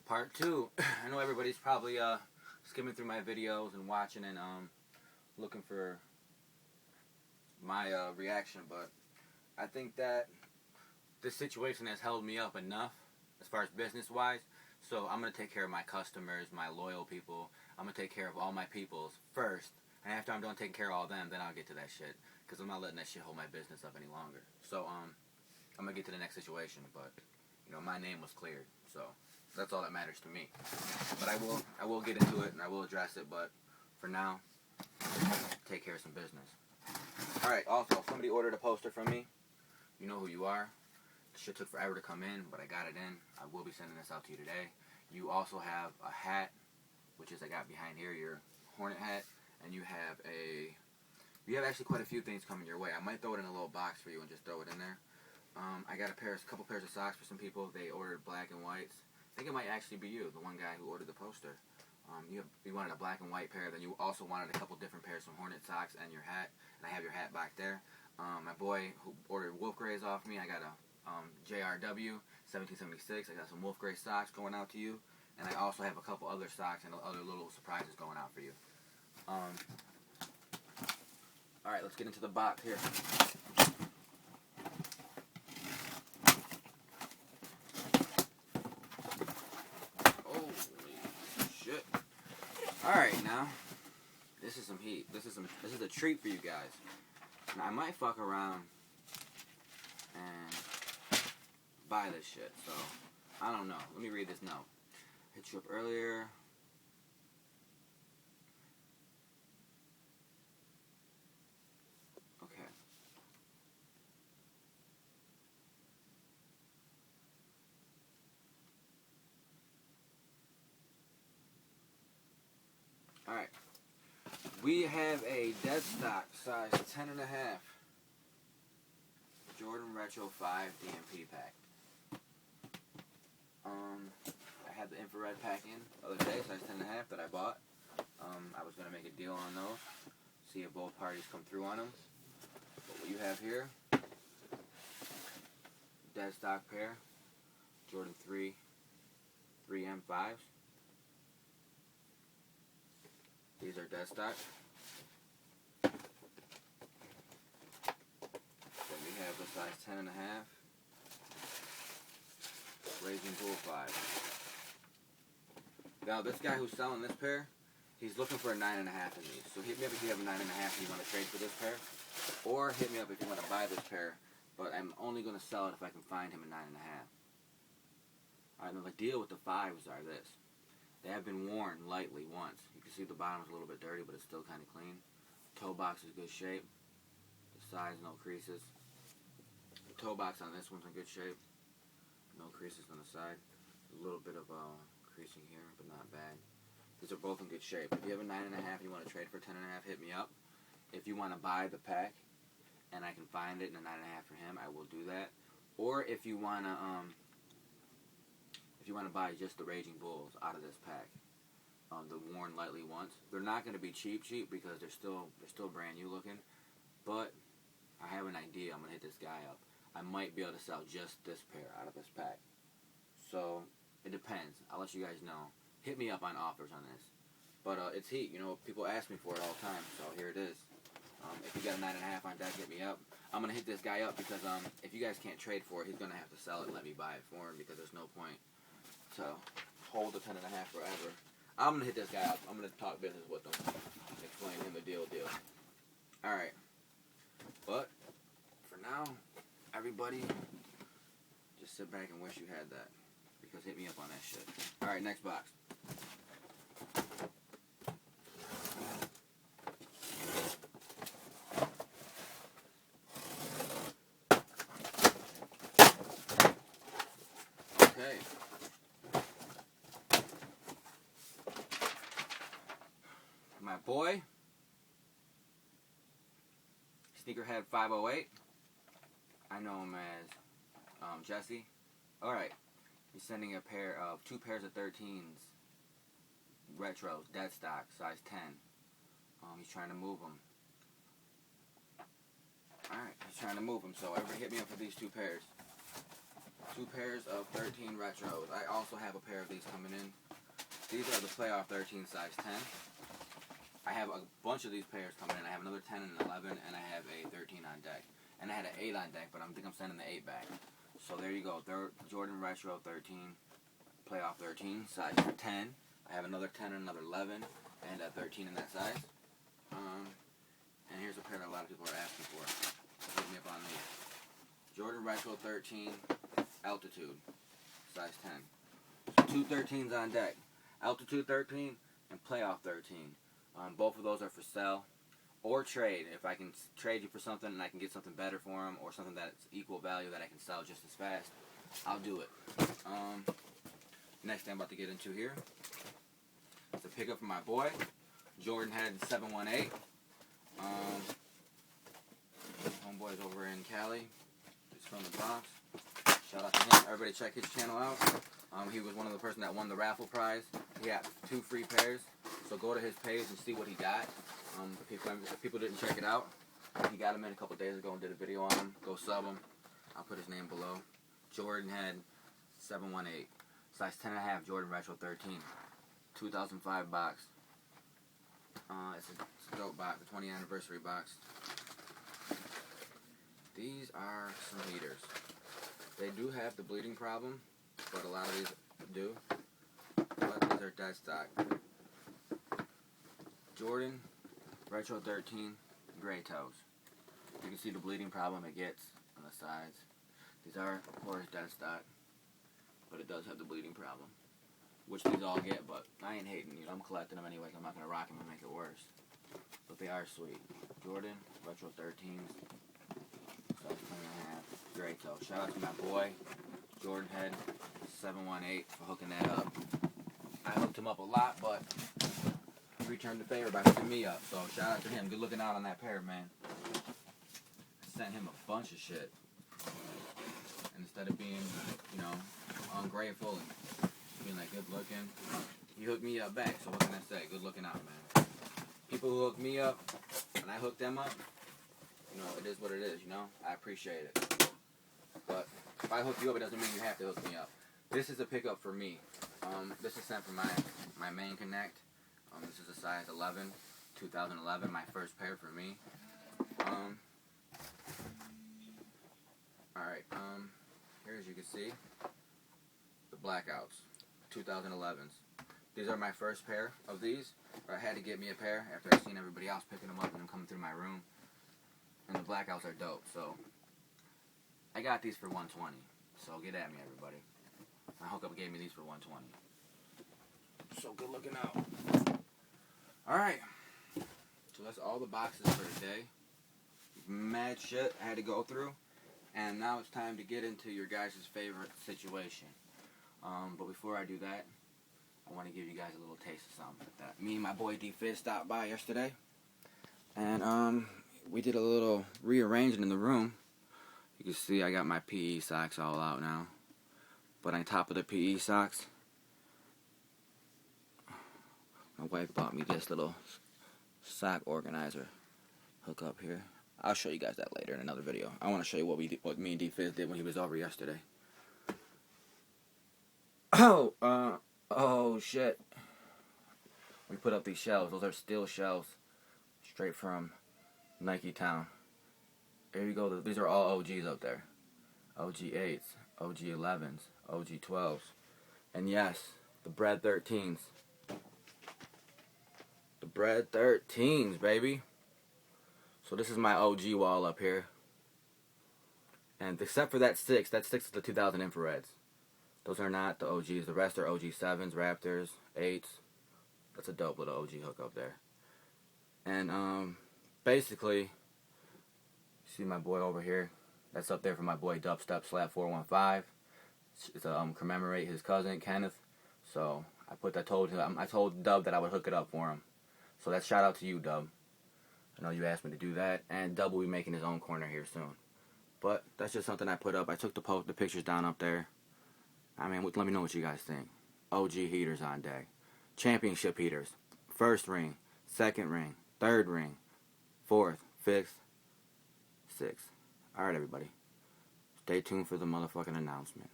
Part 2. I know everybody's probably skimming through my videos and watching and looking for my reaction, but I think that this situation has held me up enough as far as business wise, so I'm going to take care of my customers, my loyal people. I'm going to take care of all my peoples first, and after I'm done taking care of all them, then I'll get to that shit, because I'm not letting that shit hold my business up any longer. So I'm going to get to the next situation, but you know, my name was cleared, so that's all that matters to me. But I will get into it and I will address it, but for now, take care of some business. Alright, also, somebody ordered a poster from me. You know who you are. The shit took forever to come in, but I got it in. I will be sending this out to you today. You also have a hat, which is I got behind here, your Hornet hat, and you have actually quite a few things coming your way. I might throw it in a little box for you and just throw it in there. I got a couple pairs of socks for some people. They ordered black and whites. I think it might actually be you, the one guy who ordered the poster. You wanted a black and white pair, then you also wanted a couple different pairs of Hornet socks and your hat, and I have your hat back there. My boy who ordered Wolf Grays off me, I got a JRW 1776. I got some Wolf Gray socks going out to you, and I also have a couple other socks and other little surprises going out for you. Alright, let's get into the box here. Alright, now, this is some heat. This is a treat for you guys. Now, I might fuck around and buy this shit, so, I don't know. Let me read this note. Hit you up earlier. Okay. Alright. We have a dead stock size 10.5 Jordan Retro 5 DMP pack. I had the infrared pack in the other day, size 10.5 that I bought. I was going to make a deal on those, see if both parties come through on them. But what you have here, dead stock pair, Jordan 3 3M5s. These are dead stock. Then we have the size 10.5 Raging Bull 5. Now this guy who's selling this pair, he's looking for a 9.5 in these. So hit me up if you have a 9.5 and you want to trade for this pair, or hit me up if you want to buy this pair. But I'm only going to sell it if I can find him a 9.5. Alright, now the deal with the 5s are this. They have been worn lightly once. You can see the bottom's a little bit dirty, but it's still kind of clean. Toe box is good shape. The sides, no creases. The toe box on this one's in good shape. No creases on the side. A little bit of creasing here, but not bad. These are both in good shape. If you have a 9.5 and you want to trade for 10.5, hit me up. If you want to buy the pack and I can find it in a 9.5 for him, I will do that. Or if you want to buy just the Raging Bulls out of this pack, the worn lightly ones, they're not going to be cheap because they're still brand new looking. But I have an idea. I'm going to hit this guy up. I might be able to sell just this pair out of this pack. So it depends. I'll let you guys know. Hit me up on offers on this. But it's heat. You know, people ask me for it all the time. So here it is. If you got a 9.5 on deck, hit me up. I'm going to hit this guy up because if you guys can't trade for it, he's going to have to sell it and let me buy it for him, because there's no point to hold the 10.5 forever. I'm going to hit this guy up. I'm going to talk business with him. Explain him the deal. Alright. But for now, everybody, just sit back and wish you had that, because hit me up on that shit. Alright, next box. Okay. My boy, Sneakerhead 508. I know him as Jesse. Alright, he's sending two pairs of 13s, retros, dead stock, size 10. He's trying to move them. Alright, he's trying to move them, so everybody hit me up for these two pairs. 2 pairs of 13 retros. I also have a pair of these coming in. These are the Playoff 13 size 10. I have a bunch of these pairs coming in. I have another 10 and 11, and I have a 13 on deck. And I had an 8 on deck, but I think I'm sending the 8 back. So there you go. Jordan Retro 13, Playoff 13, size 10. I have another 10 and another 11, and a 13 in that size. And here's a pair that a lot of people are asking for. Hit me up on these. Jordan Retro 13, Altitude, size 10. So 2 13s on deck. Altitude 13 and Playoff 13. Both of those are for sale or trade. If I can trade you for something and I can get something better for them, or something that's equal value that I can sell just as fast, I'll do it. Next thing I'm about to get into here is a pickup from my boy, Jordan Head 718. Homeboy's over in Cali. He's from the Bronx. Shout out to him. Everybody check his channel out. He was one of the person that won the raffle prize. He got 2 free pairs. So go to his page and see what he got. If people didn't check it out, he got him in a couple days ago and did a video on him. Go sub him. I'll put his name below. Jordan Head 718. Size 10.5 Jordan Retro 13. 2005 box. It's a dope box, the 20th anniversary box. These are some heaters. They do have the bleeding problem, but a lot of these do. But these are dead stock. Jordan Retro 13 gray toes. You can see the bleeding problem it gets on the sides. These are, of course, dead stock, but it does have the bleeding problem, which these all get, but I ain't hating. You know, I'm collecting them anyways. I'm not going to rock them and make it worse. But they are sweet. Jordan Retro 13s. Size 10.5. Gray toe. Shout out to my boy, Jordan Head 718, for hooking that up. I hooked him up a lot, but he returned the favor by hooking me up. So shout out to him. Good looking out on that pair, man. I sent him a bunch of shit. And instead of being, you know, ungrateful and being like good looking, he hooked me up back. So what can I say? Good looking out, man. People who hook me up and I hook them up, you know, it is what it is, you know. I appreciate it. But if I hook you up, it doesn't mean you have to hook me up. This is a pickup for me. This is sent from my main connect. This is a size 11, 2011, my first pair for me. Alright, here as you can see, the Blackouts, 2011s. These are my first pair of these. I had to get me a pair after I seen everybody else picking them up and them coming through my room. And the Blackouts are dope, so I got these for $120. So get at me, everybody. My hookup gave me these for $120. So good looking out. Alright. So that's all the boxes for today. Mad shit I had to go through. And now it's time to get into your guys' favorite situation. But before I do that, I want to give you guys a little taste of something that me and my boy D-Fizz stopped by yesterday. And we did a little rearranging in the room. You can see I got my PE socks all out now. But on top of the PE socks, my wife bought me this little sock organizer hook up here. I'll show you guys that later in another video. I want to show you what me and D-Fizz did when he was over yesterday. Oh shit. We put up these shelves. Those are steel shelves, straight from Nike Town. There you go. These are all OGs up there. OG 8s, OG 11s, OG 12s. And yes, the Bread 13s. The Bread 13s, baby. So this is my OG wall up here. And except for that 6 is the 2000 infrareds. Those are not the OGs. The rest are OG 7s, Raptors, 8s. That's a dope little OG hook up there. And basically, see my boy over here. That's up there for my boy Dubstep Slap 415. It's to commemorate his cousin Kenneth. So I told Dub that I would hook it up for him. So that's shout out to you, Dub. I know you asked me to do that, and Dub will be making his own corner here soon. But that's just something I put up. I took the pictures down up there. I mean, let me know what you guys think. OG heaters on deck. Championship heaters. First ring, second ring, third ring, fourth, fifth, sixth. Alright, everybody. Stay tuned for the motherfucking announcement.